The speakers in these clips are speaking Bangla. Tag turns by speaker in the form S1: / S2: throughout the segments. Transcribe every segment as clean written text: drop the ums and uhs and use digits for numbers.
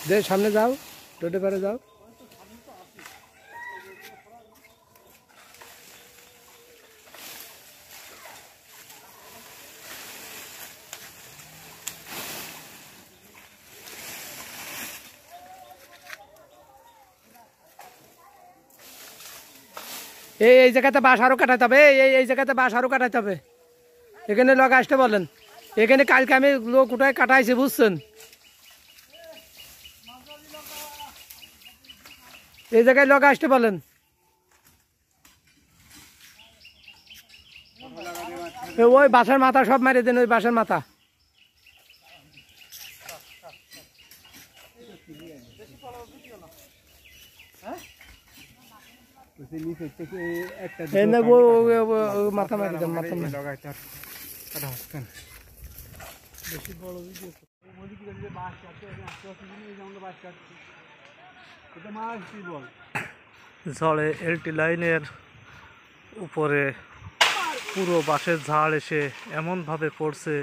S1: দে সামনে যাও, রোডে পারে যাও। এই জায়গাতে বাঁশ আরো কাটাতে হবে, এই জায়গাতে বাঁশ আরো কাটাতে হবে। এখানে লোক আসতে বলেন, এখানে কালকে আমি লোক উঠায় কাটাইছি, বুঝছেন? এই জায়গায় লোক আসতে বলেন। ওই বাসার মাথা সব মারিয়ে দেন, ওই বাসার মাথা। মাথা মারি দেন, মাথা ঝড়ে এলটি লাইনের উপরে পুরো বাঁশের ঝাড় এসে এমনভাবে পড়ছে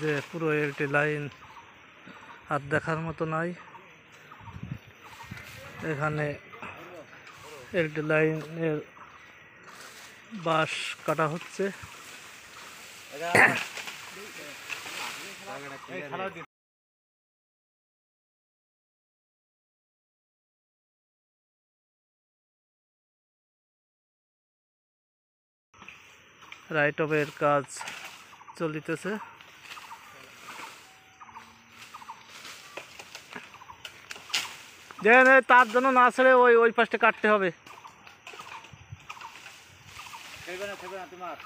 S1: যে পুরো এলটি লাইন আর দেখার মতো নাই। এখানে এলটি লাইনের বাঁশ কাটা হচ্ছে। রাইট অফের কাজ চলিতেছে। তার জন্য না ছেড়ে ওই পাশটা কাটতে হবে। তোমার